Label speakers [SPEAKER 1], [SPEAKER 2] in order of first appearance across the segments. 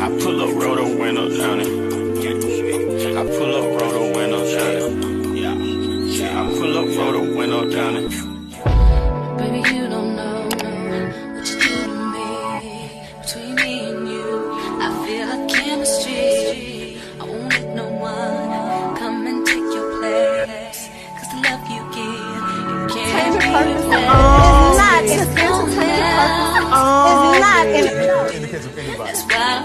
[SPEAKER 1] I pull up, roll the windows down it. I pull up, roll the windows down it. I pull up, roll the window down it.
[SPEAKER 2] Baby, you don't know what you do to me. Between me and you, I feel like chemistry. I won't let no one come and take your place. Cause the love you give, you can't replace.
[SPEAKER 3] It's not in the case of anybody.
[SPEAKER 2] That's why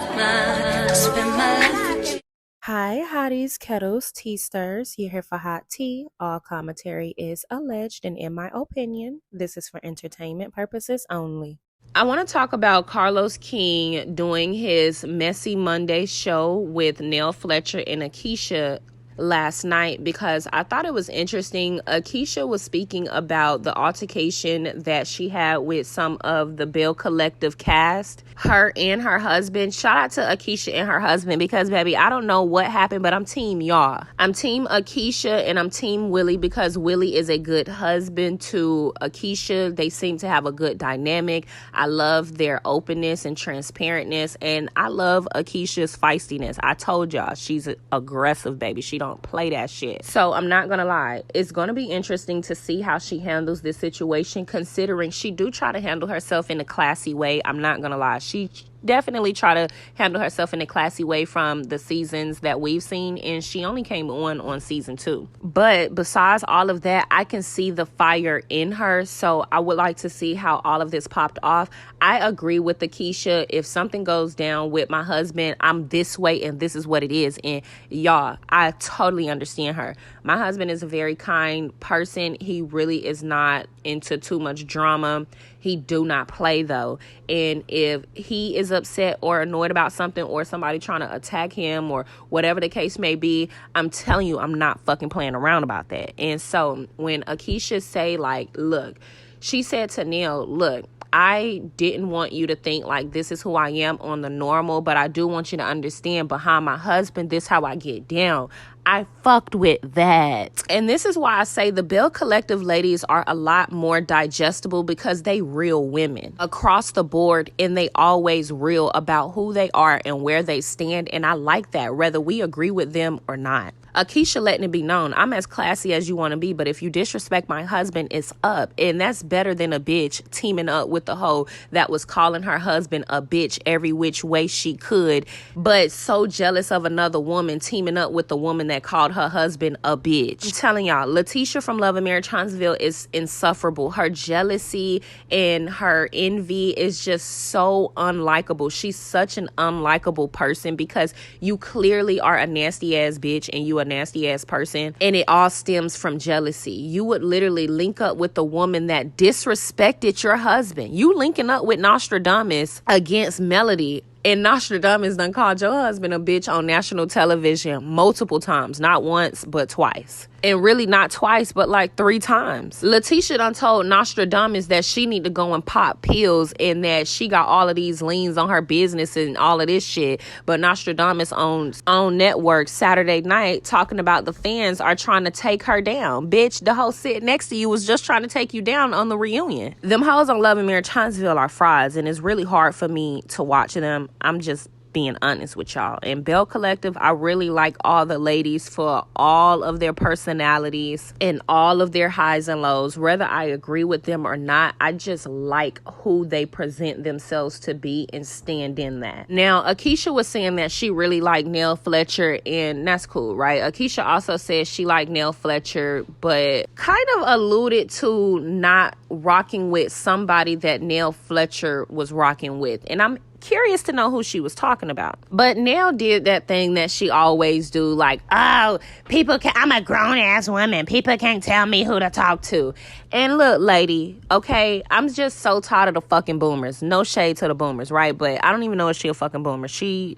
[SPEAKER 2] I spend my life with you.
[SPEAKER 4] Hi, hotties, kettles, tea stirs. You're here for hot tea. All commentary is alleged, and in my opinion, this is for entertainment purposes only. I want to talk about Carlos King doing his Messy Monday show with Nell Fletcher and Aikisha last night because I thought it was interesting. Aikisha was speaking about the altercation that she had with some of the Belle Collective cast, her and her husband. Shout out to Aikisha and her husband because, baby, I don't know what happened, but I'm team y'all. I'm team Aikisha and I'm team Willie because Willie is a good husband to Aikisha. They seem to have a good dynamic. I love their openness and transparentness, and I love Aikisha's feistiness. I told y'all she's aggressive, baby. She don't play that shit. So I'm not gonna lie, it's gonna be interesting to see how she handles this situation, considering she do try to handle herself in a classy way. I'm not gonna lie, she definitely try to handle herself in a classy way from the seasons that we've seen, and she only came on season 2. But besides all of that, I can see the fire in her, so I would like to see how all of this popped off. I agree with Aikisha. If something goes down with my husband, I'm this way and this is what it is. And y'all, I totally understand her. My husband is a very kind person. He really is not into too much drama. He do not play though. And if he is upset or annoyed about something or somebody trying to attack him or whatever the case may be, I'm telling you, I'm not fucking playing around about that. And so when Aikisha say like, look, she said to Nell, look, I didn't want you to think like this is who I am on the normal, but I do want you to understand behind my husband, this how I get down. I fucked with that. And this is why I say the Belle Collective ladies are a lot more digestible because they real women across the board, and they always real about who they are and where they stand. And I like that, whether we agree with them or not. Aikisha letting it be known, I'm as classy as you want to be, but if you disrespect my husband, it's up. And that's better than a bitch teaming up with the hoe that was calling her husband a bitch every which way she could, but so jealous of another woman teaming up with the woman that called her husband a bitch. I'm telling y'all, Leticia from Love and Marriage Huntsville is insufferable. Her jealousy and her envy is just so unlikable. She's such an unlikable person because you clearly are a nasty ass bitch and you a nasty ass person, and it all stems from jealousy. You would literally link up with the woman that disrespected your husband. You linking up with Nostradamus against Melody, and Nostradamus done called your husband a bitch on national television multiple times. Not once, but twice. And really not twice, but like 3 times. Leticia done told Nostradamus that she need to go and pop pills and that she got all of these liens on her business and all of this shit. But Nostradamus owns own network Saturday night talking about the fans are trying to take her down. Bitch, the hoe sitting next to you was just trying to take you down on the reunion. Them hoes on Love and Marriage Huntsville are frauds, and it's really hard for me to watch them. I'm just being honest with y'all. And Belle Collective, I really like all the ladies for all of their personalities and all of their highs and lows. Whether I agree with them or not, I just like who they present themselves to be and stand in that. Now, Aikisha was saying that she really liked Nell Fletcher, and that's cool, right? Aikisha also said she liked Nell Fletcher, but kind of alluded to not rocking with somebody that Nell Fletcher was rocking with. And I'm curious to know who she was talking about. But Nell did that thing that she always do, like, oh, I'm a grown-ass woman. People can't tell me who to talk to. And look, lady, okay, I'm just so tired of the fucking boomers. No shade to the boomers, right? But I don't even know if she a fucking boomer.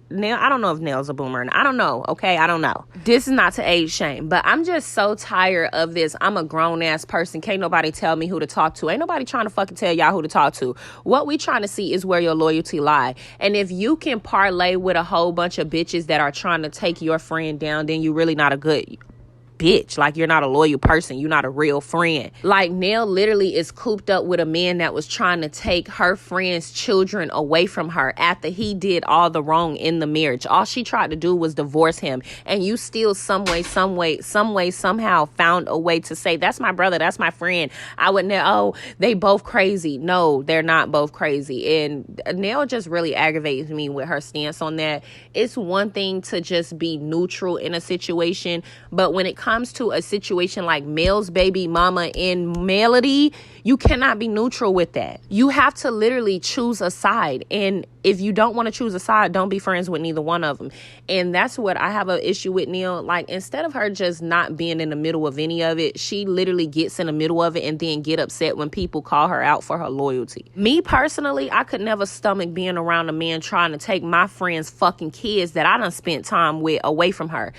[SPEAKER 4] Nell, I don't know if Nell's a boomer. And I don't know, okay? I don't know. This is not to age shame, but I'm just so tired of this. I'm a grown-ass person. Can't nobody tell me who to talk to. Ain't nobody trying to fucking tell y'all who to talk to. What we trying to see is where your loyalty lies. And if you can parlay with a whole bunch of bitches that are trying to take your friend down, then you really not a good bitch. Like, you're not a loyal person. You're not a real friend. Like, Nell literally is cooped up with a man that was trying to take her friend's children away from her after he did all the wrong in the marriage. All she tried to do was divorce him. And you still somehow found a way to say, that's my brother, that's my friend. I would know, oh, they both crazy. No, they're not both crazy. And Nell just really aggravates me with her stance on that. It's one thing to just be neutral in a situation, but when it comes to a situation like Mel's baby mama and Melody, you cannot be neutral with that. You have to literally choose a side. And if you don't want to choose a side, don't be friends with neither one of them. And that's what I have an issue with Nell. Like, instead of her just not being in the middle of any of it, she literally gets in the middle of it and then get upset when people call her out for her loyalty. Me personally, I could never stomach being around a man trying to take my friend's fucking kids that I done spent time with away from her.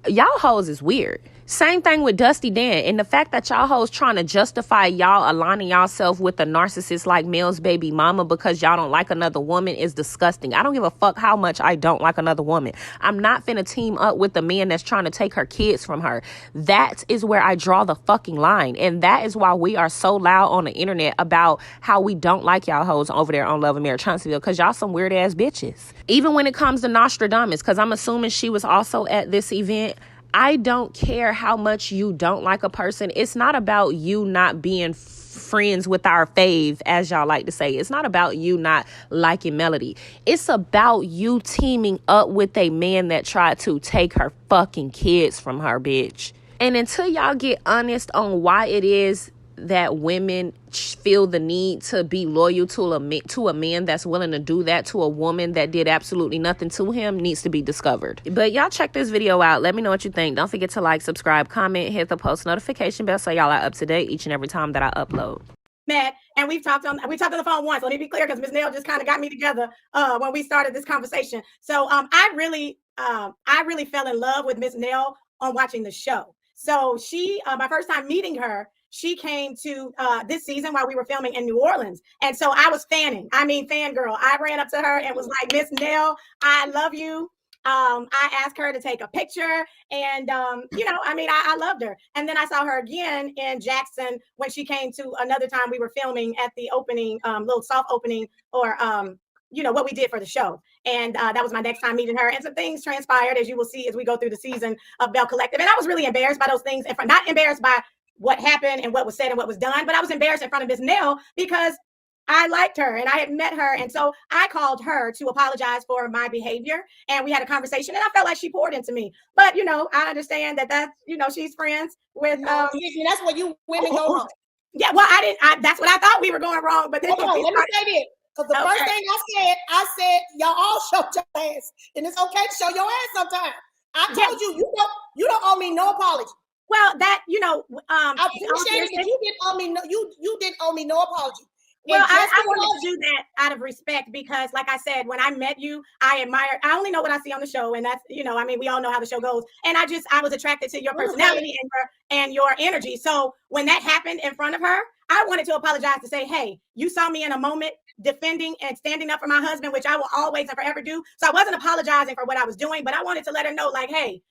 [SPEAKER 4] Y'all hoes is weird. Same thing with Dusty Dan. And the fact that y'all hoes trying to justify y'all aligning y'allself with a narcissist like Mel's baby mama because y'all don't like another woman is disgusting. I don't give a fuck how much I don't like another woman. I'm not finna team up with the man that's trying to take her kids from her. That is where I draw the fucking line. And that is why we are so loud on the internet about how we don't like y'all hoes over there on Love and Marriage Huntsville, because y'all some weird ass bitches. Even when it comes to Nostradamus, because I'm assuming she was also at this event, I don't care how much you don't like a person. It's not about you not being friends with our fave, as y'all like to say. It's not about you not liking Melody. It's about you teaming up with a man that tried to take her fucking kids from her, bitch. And until y'all get honest on why it is that women feel the need to be loyal to a man that's willing to do that to a woman that did absolutely nothing to him, needs to be discovered. But y'all check this video out. Let me know what you think. Don't forget to like, subscribe, comment, hit the post notification bell so y'all are up to date each and every time that I upload.
[SPEAKER 5] Met and we talked on the phone once. Let me be clear, because Ms. Nell just kind of got me together when we started this conversation. So I really fell in love with Ms. Nell on watching the show. So she, my first time meeting her, she came to this season while we were filming in New Orleans. And so I was fangirl. I ran up to her and was like, Miss Nell, I love you. I asked her to take a picture and, I loved her. And then I saw her again in Jackson when she came to another time we were filming at the opening, little soft opening, or, what we did for the show. And that was my next time meeting her. And some things transpired, as you will see as we go through the season of Belle Collective. And I was really embarrassed by those things, and not embarrassed by what happened and what was said and what was done, but I was embarrassed in front of Miss Nell because I liked her and I had met her. And so I called her to apologize for my behavior. And we had a conversation and I felt like she poured into me. But, I understand that she's friends with.
[SPEAKER 6] That's where you women go wrong.
[SPEAKER 5] Yeah, well, that's what I thought we were going wrong. But then
[SPEAKER 6] let me say this. Because the first thing I said, y'all all show your ass. And it's okay to show your ass sometimes. I told you, you don't owe me no apology.
[SPEAKER 5] Well, that,
[SPEAKER 6] I appreciate it, but you didn't owe me you didn't owe me no apology.
[SPEAKER 5] Well, I wanted to do that out of respect because, like I said, when I met you, I only know what I see on the show. And that's, we all know how the show goes. And I was attracted to your personality and your energy. So when that happened in front of her, I wanted to apologize to say, hey, you saw me in a moment defending and standing up for my husband, which I will always and forever do. So I wasn't apologizing for what I was doing, but I wanted to let her know, like, hey,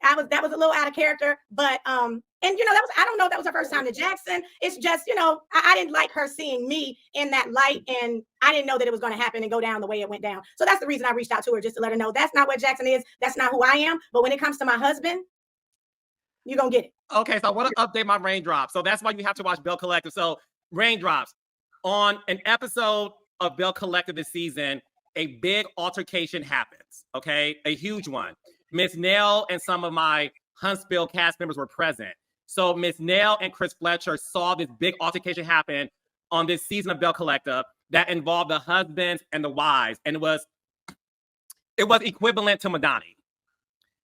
[SPEAKER 5] that was a little out of character, but I don't know if that was her first time to Jackson. It's just, I didn't like her seeing me in that light, and I didn't know that it was going to happen and go down the way it went down. So that's the reason I reached out to her, just to let her know that's not what Jackson is. That's not who I am. But when it comes to my husband, you're going to get it.
[SPEAKER 7] Okay, so I want to update my raindrops. So that's why you have to watch Belle Collective. So raindrops. On an episode of Belle Collective this season, a big altercation happens, okay? A huge one. Miss Nell and some of my Huntsville cast members were present. So Miss Nell and Chris Fletcher saw this big altercation happen on this season of Belle Collective that involved the husbands and the wives. And it was equivalent to Madani.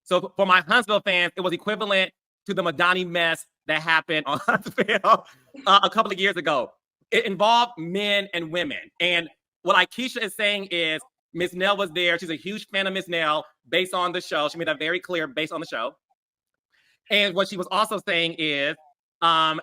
[SPEAKER 7] So for my Huntsville fans, it was equivalent to the Madani mess that happened on Huntsville a couple of years ago. It involved men and women. And what Aikisha is saying is, Miss Nell was there. She's a huge fan of Miss Nell based on the show. She made that very clear based on the show. And what she was also saying is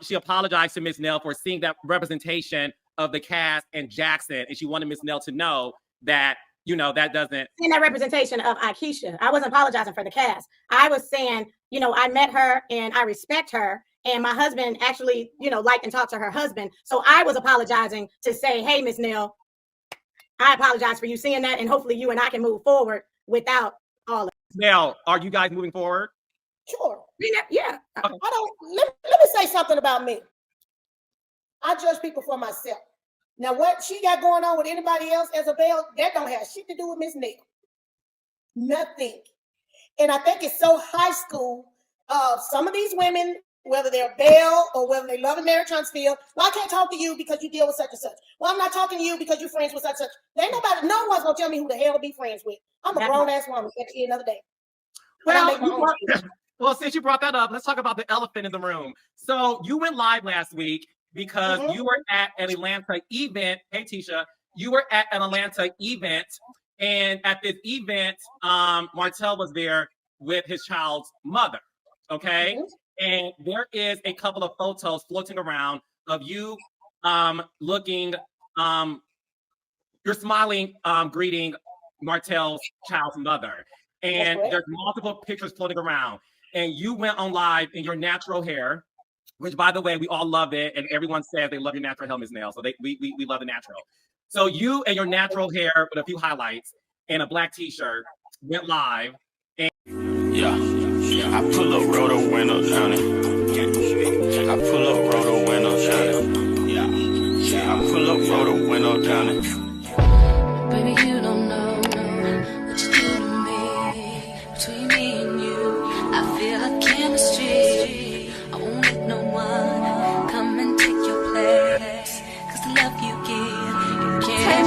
[SPEAKER 7] she apologized to Miss Nell for seeing that representation of the cast and Jackson. And she wanted Miss Nell to know that that doesn't.
[SPEAKER 5] In that representation of Aikisha, I wasn't apologizing for the cast. I was saying, I met her and I respect her. And my husband actually, liked and talked to her husband. So I was apologizing to say, hey, Miss Nell, I apologize for you seeing that. And hopefully you and I can move forward without all of it.
[SPEAKER 7] Now, are you guys moving forward?
[SPEAKER 6] Sure.
[SPEAKER 5] Yeah.
[SPEAKER 6] Let me say something about me. I judge people for myself. Now, what she got going on with anybody else as a Belle, that don't have shit to do with Miss Nell. Nothing. And I think it's so high school. Some of these women, whether they're Belle or whether they love and marry Huntsville, well, I can't talk to you because you deal with such and such. Well, I'm not talking to you because you're friends with such and such. There ain't no one's gonna tell me who the hell to be friends with. I'm a grown-ass woman at the end of the day.
[SPEAKER 7] Well, since you brought that up, let's talk about the elephant in the room. So you went live last week because you were at an Atlanta event. Hey, Tisha, you were at an Atlanta event. And at this event, Martell was there with his child's mother. Okay. And there is a couple of photos floating around of you looking, you're smiling, greeting Martell's child's mother. And there's multiple pictures floating around. And you went on live in your natural hair, which, by the way, we all love it. And everyone says they love your natural hair, Ms. Nell. So we love the natural. So you and your natural hair with a few highlights and a black t-shirt went live. And
[SPEAKER 1] I pull up, roll the window down it. I pull up, roll the window down it. I pull up, roll the window down it.
[SPEAKER 2] Baby, you don't know what you do to me. Between me and you, I feel like chemistry. I won't let no one come and take your place. 'Cause the love you give, you can't